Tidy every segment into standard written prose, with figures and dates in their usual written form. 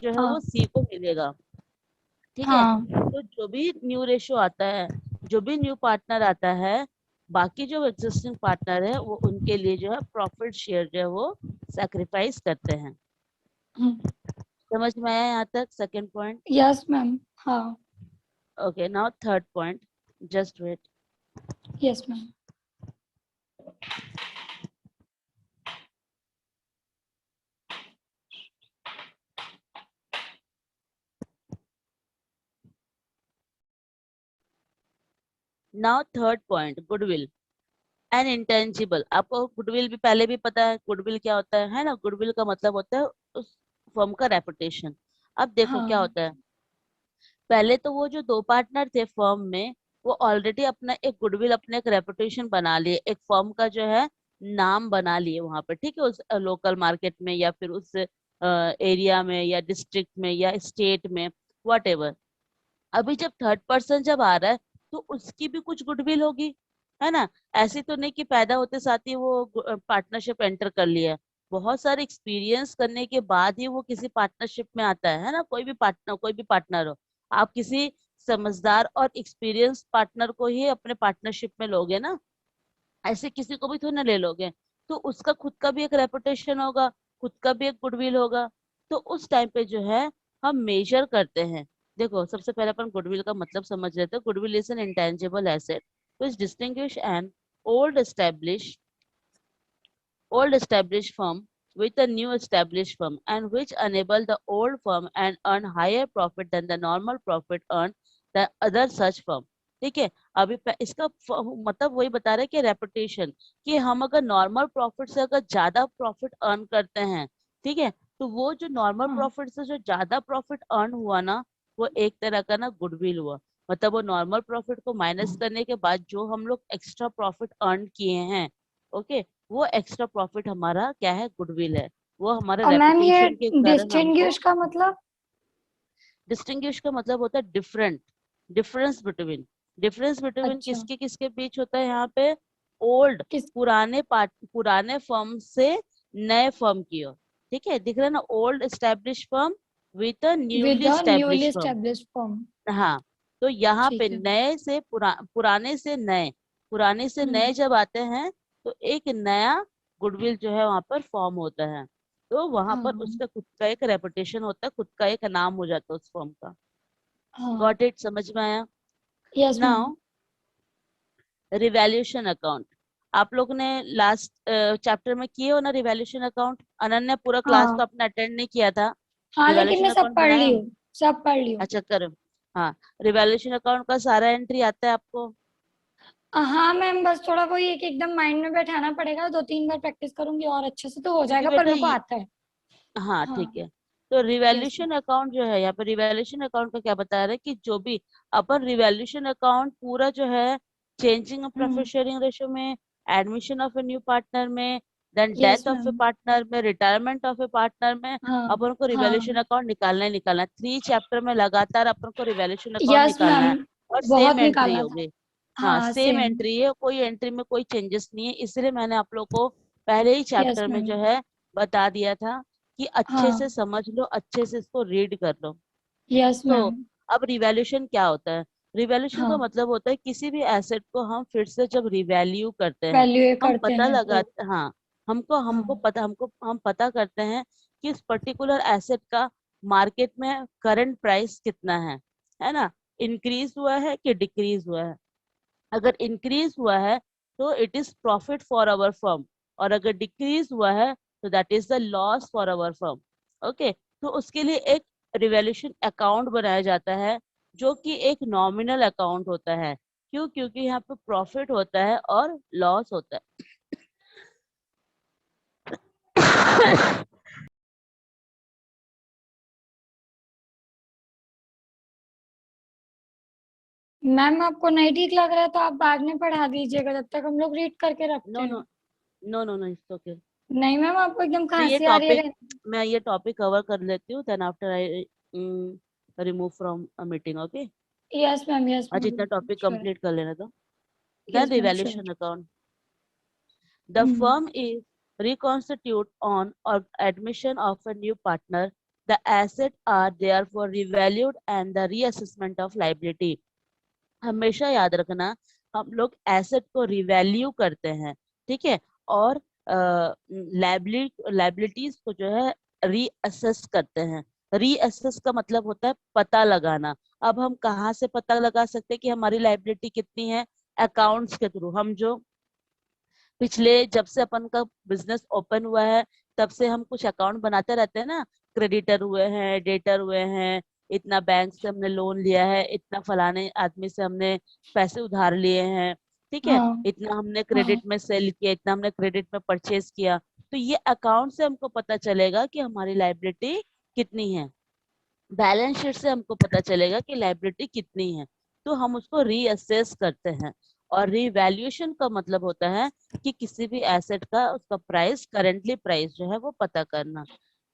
जो है हाँ। वो सी को मिलेगा, ठीक है। हाँ। तो जो भी न्यू रेशियो आता है, जो भी न्यू पार्टनर आता है, बाकी जो एग्जिस्टिंग पार्टनर है वो उनके लिए जो है प्रॉफिट शेयर जो है वो सैक्रिफाइस करते हैं। समझ में आया यहाँ तक सेकंड पॉइंट? Yes ma'am. हाँ। Okay, now third point, just wait. Yes ma'am. Now third point, goodwill and intangible. आपको गुडविल भी पहले भी पता है, गुडविल क्या होता है ना? गुडविल का मतलब होता है उस फर्म का रेपुटेशन। अब देखो क्या हाँ। होता है, पहले तो वो जो दो पार्टनर थे फर्म में, वो ऑलरेडी अपना एक गुडविल, अपने एक रेपुटेशन बना लिए, एक फर्म का जो है नाम बना लिए वहां पर, ठीक है, उस लोकल मार्केट में या फिर उस एरिया में या डिस्ट्रिक्ट में या स्टेट में, वट एवर। अभी जब थर्ड पर्सन जब आ रहा है तो उसकी भी कुछ गुडविल होगी, है ना? ऐसी तो नहीं कि पैदा होते साथ ही वो पार्टनरशिप एंटर कर लिया है। बहुत सारे एक्सपीरियंस करने के बाद ही वो किसी पार्टनरशिप में आता है ना? कोई भी पार्टनर हो, आप किसी समझदार और एक्सपीरियंस पार्टनर को ही अपने पार्टनरशिप में लोगे ना, ऐसे किसी को भी थोड़ी ना ले लोगे। तो उसका खुद का भी एक रेपुटेशन होगा, खुद का भी एक गुडविल होगा। तो उस टाइम पे जो है हम मेजर करते हैं। देखो, सबसे पहले अपन गुडविल का मतलब समझ लेते हैं। Goodwill is an intangible asset which distinguish an old established old established firm with a new established firm and which enable the old firm and earn higher profit than the normal profit earned the other such firm। ठीक है, अभी इसका मतलब वही बता रहे हैं कि रेपुटेशन, कि हम अगर नॉर्मल प्रॉफिट से अगर ज्यादा प्रॉफिट अर्न करते हैं, ठीक है, तो वो जो नॉर्मल हाँ। प्रॉफिट से जो ज्यादा प्रॉफिट अर्न हुआ ना, वो एक तरह का ना गुडविल हुआ। मतलब वो नॉर्मल प्रॉफिट को माइनस करने के बाद जो हम लोग एक्स्ट्रा प्रॉफिट अर्न किए हैं, ओके, वो एक्स्ट्रा प्रॉफिट हमारा क्या है? गुडविल है। वो हमारे और मैम ये रेपुटेशन के कारण हमको। डिस्टिंग्विश का मतलब? डिस्टिंग्विश का मतलब होता है different, difference between. Difference between अच्छा। किसके किसके बीच होता है यहाँ पे? ओल्ड, किस? पुराने फर्म से नए फर्म की ओर। ठीक है, दिख रहा है ना? Old establish firm with a with newly the newly establish firm. Established firm. हाँ, तो यहाँ पे ठीक है। नए से पुराने से नए, पुराने से नए हम्म। जब आते हैं तो एक नया गुडविल जो है वहां पर फॉर्म होता है। तो वहां पर हाँ। उसका खुद का एक रेपुटेशन होता है, खुद का एक नाम हो जाता है उस फॉर्म का। हाँ। Got it? समझ में आया? Yes ma'am. Now revaluation account, आप लोग ने लास्ट चैप्टर में किए हो ना रिवैल्यूएशन अकाउंट? अनन्या पूरा क्लास तो हाँ। अपना अटेंड नहीं किया था। हाँ लेकिन रिवैल्यूएशन मैं सब अकाउंट पढ़ ली बनाया? हूँ। सब पढ़ ली हूँ। अच्छा, करो। हाँ, रिवैल्यूएशन अकाउंट का सारा एंट्री आता है आपको? हाँ मैम, बस थोड़ा वही एक एकदम माइंड में बैठाना पड़ेगा, 2-3 बार प्रैक्टिस करूंगी और अच्छे से तो हो क्योंकि जाएगा, पर बेटा मेरे को आता है। हाँ ठीक हाँ। है। तो यस मैम। रिवैल्यूएशन अकाउंट जो है, यहाँ पर रिवैल्यूएशन अकाउंट का क्या बता रहा है कि जो भी अपन रिवैल्यूएशन अकाउंट पूरा जो है, changing of profit sharing ratio में, admission of a new partner में, then yes death of a ma'am. Partner में, रिटायरमेंट ऑफ ए पार्टनर में, हाँ। अपन को रिवैल्यूएशन हाँ। अकाउंट निकालना ही निकालना है। 3 चैप्टर में लगातार अपन को रिवैल्यूएशन अकाउंट यस निकालना मैम। है। और सेम बहुत एंट्री निकाला था। होगी। हाँ, हाँ सेम सेम। एंट्री है, कोई एंट्री में कोई चेंजेस नहीं है, इसलिए मैंने आप लोग को पहले ही यस चैप्टर में मैम। जो है बता दिया था कि अच्छे से हाँ। समझ लो, अच्छे से इसको रीड कर लो। यस तो मैम। अब रिवैल्यूएशन क्या होता है? रिवैल्यूएशन का हाँ। मतलब होता है किसी भी एसेट को हम फिर से जब रिवैल्यू करते हैं, वैल्यू हम करते पता हैं तो। लगाते, हाँ, हाँ। हमको हम पता करते हैं कि इस पर्टिकुलर एसेट का मार्केट में करंट प्राइस कितना है ना? इंक्रीज हुआ है कि डिक्रीज हुआ है? अगर इंक्रीज हुआ है तो it is profit for our firm, और अगर डिक्रीज हुआ है तो that is the loss for our firm. Okay, तो उसके लिए एक रिवैल्यूएशन अकाउंट बनाया जाता है, जो कि एक नॉमिनल अकाउंट होता है। क्यों? क्योंकि यहाँ पे प्रॉफिट होता है और लॉस होता है। मैम आपको नहीं ठीक लग रहा है तो आप बाद में पढ़ा दीजिएगा, जब तक हम लोग रीड करके रखते नो हैं। No, no no no, it's okay. नहीं मैम, आपको एकदम मैं ये खांसी आ रही टॉपिक है। मैं ये टॉपिक कवर कर लेती हूँ, then after I remove from a meeting. Okay, yes ma'am. Yes आज मैम। इतना टॉपिक श्योर। कंप्लीट कर लेना था। Then yes ma'am sure. Revaluation account, the firm is reconstituted on or admission of a new partner, The assets are therefore revalued and the reassessment of liability. हमेशा याद रखना, हम लोग asset को revalue करते हैं, ठीक है, और लाइबिलिटीज को जो है रीअसेस करते हैं। रीअसेस का मतलब होता है पता लगाना। अब हम कहाँ से पता लगा सकते हैं कि हमारी लाइबिलिटी कितनी है? अकाउंट्स के थ्रू। हम जो पिछले जब से अपन का बिजनेस ओपन हुआ है तब से हम कुछ अकाउंट बनाते रहते हैं ना, क्रेडिटर हुए हैं, डेटर हुए हैं, इतना बैंक से हमने लोन लिया है, इतना फलाने आदमी से हमने पैसे उधार लिए हैं, ठीक है, हाँ इतना हमने हाँ क्रेडिट में सेल किया, इतना हमने क्रेडिट में परचेज किया। तो ये अकाउंट से हमको पता चलेगा कि हमारी लाइबिलिटी कितनी है। बैलेंस शीट से हमको पता चलेगा कि लाइबिलिटी कितनी है। तो हम उसको रीअसेस करते हैं। और रीवैल्यूएशन का मतलब होता है कि किसी भी एसेट का उसका प्राइस, करेंटली प्राइस जो है वो पता करना।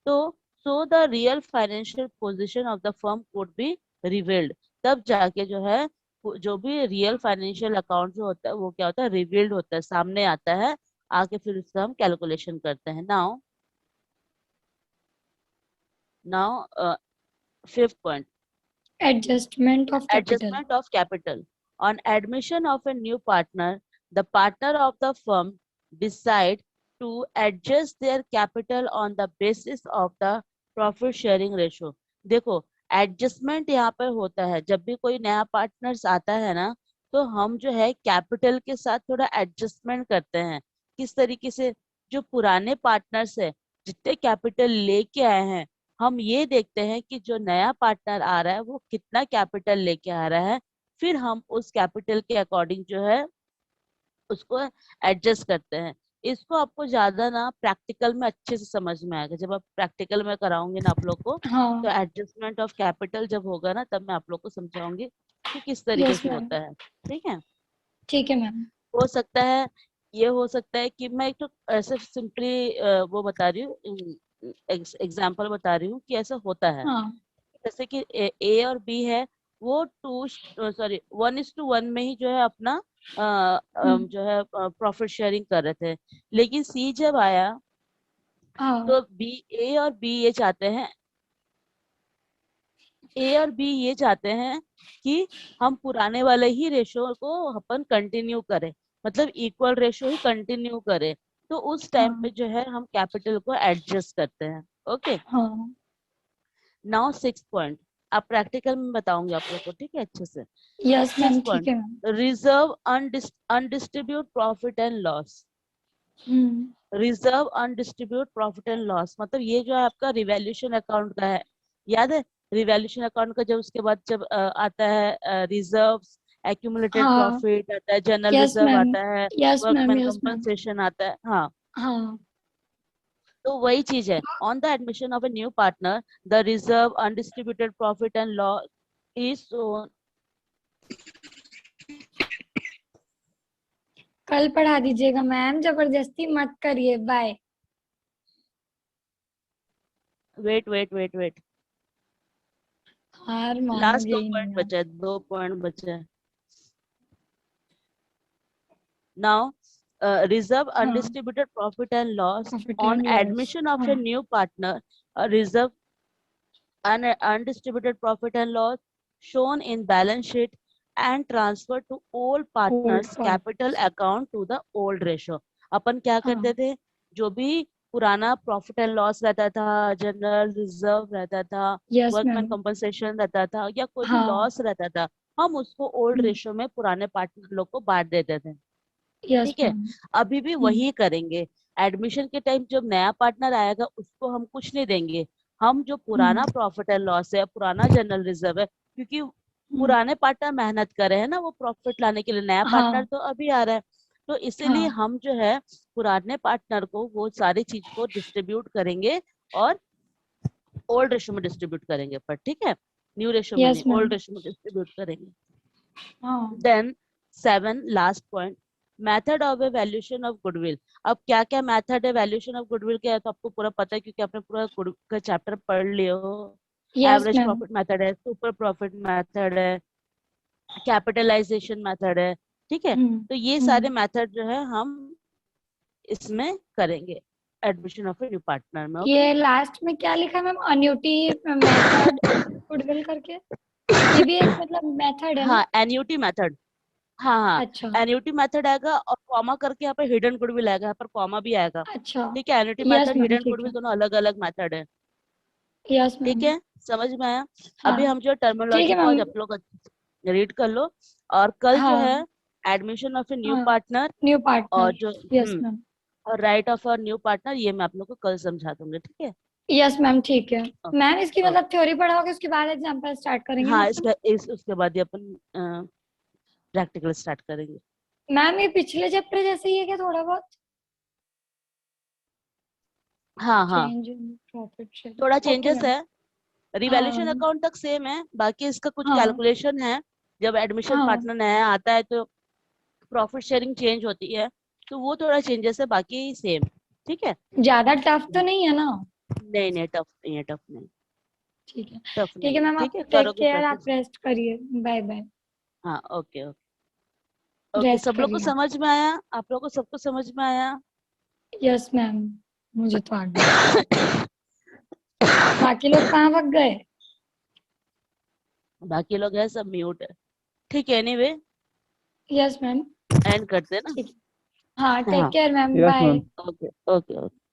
तो so the real financial position of the firm could be revealed. तब जाके जो है जो भी रियल फाइनेंशियल अकाउंट जो होता है वो क्या होता है? रिवील्ड होता है, सामने आता है। आके फिर उसका हम कैलकुलेशन करते हैं। Now now fifth point, adjustment of capital. adjustment of capital. On admission of a new partner, the partner of the firm decide to adjust their capital on the basis of the profit sharing ratio. देखो, adjustment यहाँ पर होता है जब भी कोई नया partners आता है ना, तो हम जो है कैपिटल के साथ थोड़ा एडजस्टमेंट करते हैं। किस तरीके से? जो पुराने पार्टनर्स है, जितने कैपिटल लेके आए हैं, हम ये देखते हैं कि जो नया पार्टनर आ रहा है वो कितना कैपिटल लेके आ रहा है। फिर हम उस कैपिटल के अकॉर्डिंग जो है उसको एडजस्ट करते हैं। इसको आपको ज्यादा ना प्रैक्टिकल में अच्छे से समझ में आएगा, जब आप प्रैक्टिकल में कराऊंगी ना आप लोग को, तो हाँ एडजस्टमेंट ऑफ कैपिटल जब होगा ना तब मैं आप लोग को समझाऊंगी कि किस तरीके यस से मैम। होता है। ठीक है। ठीक है मैम। हो सकता है, ये हो सकता है कि मैं एक तो ऐसे सिंपली वो बता रही हूँ, एग्जाम्पल बता रही हूँ कि ऐसा होता है। हाँ जैसे कि ए और बी है, वो 1:1 में ही जो है अपना हम्म, जो है प्रॉफिट शेयरिंग कर रहे थे। लेकिन सी जब आया हाँ तो बी ए और बी ये चाहते हैं, ए और बी ये चाहते हैं कि हम पुराने वाले ही रेशो को अपन कंटिन्यू करें, मतलब इक्वल रेशो ही कंटिन्यू करें। तो उस टाइम पे हाँ जो है हम कैपिटल को एडजस्ट करते हैं। ओके। हाँ नाउ सिक्स पॉइंट, अब प्रैक्टिकल में बताऊंगी आप लोग को, ठीक है, अच्छे से। यस सिक्स मैम ठीक पॉइंट, है ma'am. Reserve undistributed profit and loss. Hmm reserve undistributed profit and loss मतलब ये जो है आपका रिवैल्यूएशन अकाउंट का है। याद है? रिवैल्यूएशन अकाउंट का जब उसके बाद जब आता है रिजर्व्स, एक्यूमुलेटेड हाँ प्रॉफिट आता है, जनरल यस रिजर्व मैम। आता है, yes ma'am workman yes ma'am. Compensation आता है। हाँ, हाँ तो वही चीज है। On the admission of a new partner, the reserve undistributed profit and loss is कल पढ़ा दीजिएगा मैम, जबरदस्ती मत करिए। Bye. Wait wait wait wait, हार लास्ट मानोगे दो ही पॉइंट नहीं आप। बचे हैं, 2 पॉइंट बचे हैं। Now, reserve हाँ undistributed profit and loss. Profit On and loss. admission of हाँ a new partner, a reserve undistributed profit and loss shown in balance sheet and transferred to all old partners capital part. account to the old ratio. अपन क्या करते हाँ थे? जो भी पुराना profit and loss रहता था, जनरल रिजर्व रहता था, यस वर्कमैन मैम। कंपनसेशन रहता था, या कोई भी हाँ लॉस रहता था, हम उसको ओल्ड रेशियो में पुराने पार्टनर लोग को बांट देते थे। यस ठीक है। मैम। अभी भी वही करेंगे। एडमिशन के टाइम जब नया पार्टनर आएगा उसको हम कुछ नहीं देंगे। हम जो पुराना प्रॉफिट एंड लॉस है, पुराना जनरल रिजर्व है, क्योंकि पुराने पार्टनर मेहनत कर रहे हैं ना वो प्रॉफिट लाने के लिए, नया पार्टनर हाँ तो अभी आ रहा है। तो इसीलिए हाँ हम जो है पुराने पार्टनर को वो सारी चीज को डिस्ट्रीब्यूट करेंगे और ओल्ड रेशो में डिस्ट्रीब्यूट करेंगे, पर ठीक है, न्यू रेशो में नहीं, यस मैम। ओल्ड रेशो में डिस्ट्रीब्यूट करेंगे। हाँ then 7, last point, method of evaluation of goodwill. अब क्या क्या मेथड है वैल्यूएशन ऑफ गुडविल क्या है तो आपको पूरा पता है, क्योंकि आपने पूरा गुड का चैप्टर पढ़ लिया हो। Yes average ma'am. Profit method है, सुपर प्रॉफिट मेथड है, कैपिटलाइजेशन मेथड है। ठीक है। तो ये सारे हम्म मेथड जो है हम इसमें करेंगे। Admission of a new partner में। ओके, ये लास्ट में क्या लिखा है मैम, अन्यूटी मेथड गुडविल करके, ये भी एक मतलब मेथड है ना? हाँ एन्यूटी मेथड, हाँ हाँ अच्छा एन्यूटी मेथड आएगा और कॉमा करके यहाँ पे हिडन गुडविल आएगा, यहाँ पर कॉमा भी आएगा। अच्छा। ठीक है, annuity yes method ma'am hidden ठीक गुडविल है। दोनों अलग अलग मेथड है। यस ठीक मैम। है, समझ में आया? हाँ अभी हम जो ठीक टर्मिनोलॉजी है को आज मैम। आप लोग रीड कर लो, और कल जो है हाँ एडमिशन ऑफ ए न्यू हाँ पार्टनर न्यू और पार्टनर। जो यस मैम। और right of a new partner, ये मैं आप लोग को कल समझा दूंगी। ठीक है, यस मैम ठीक है। मैम इसकी ओके, मतलब थ्योरी पढ़ाओगे उसके बाद एग्जाम्पल स्टार्ट करेंगे ना हाँ अपन? इसका उसके बाद ही अपन प्रैक्टिकल स्टार्ट करेंगे। मैम ये पिछले चैप्टर जैसे ही है क्या थोड़ा बहुत? हाँ हाँ, चेंज इन प्रॉफिट थोड़ा शेयर, ओके चेंजेस मैम। है, रिवैल्यूएशन हाँ अकाउंट तक सेम है, बाकी इसका कुछ हाँ कैलकुलेशन है। जब एडमिशन हाँ। पार्टनर नया आता है तो प्रॉफिट शेयरिंग चेंज होती है, तो वो थोड़ा चेंजेस है, बाकी सेम। ठीक है, ज्यादा टफ तो नहीं है ना? नहीं नहीं टफ नहीं है, टफ नहीं, ठीक है। टफ ठीक नहीं है है। मैम, ठीक आप है, टेक करोगे केयर, आप प्रैक्टिस। रेस्ट करिए। Bye bye. हाँ ओके ओके ओके, रेस्ट सब लोग को करिए। समझ में आया? आप लोग को सबको समझ में आया? यस मैम, मुझे तो आ गया। बाकी लोग कहाँ भाग गए? बाकी लोग है सब म्यूट है। ठीक है, एनीवे यस मैम। एंड करते हैं ना। ठीक है। हाँ टेक हाँ care ma'am, yes bye. Ma'am. Okay okay okay.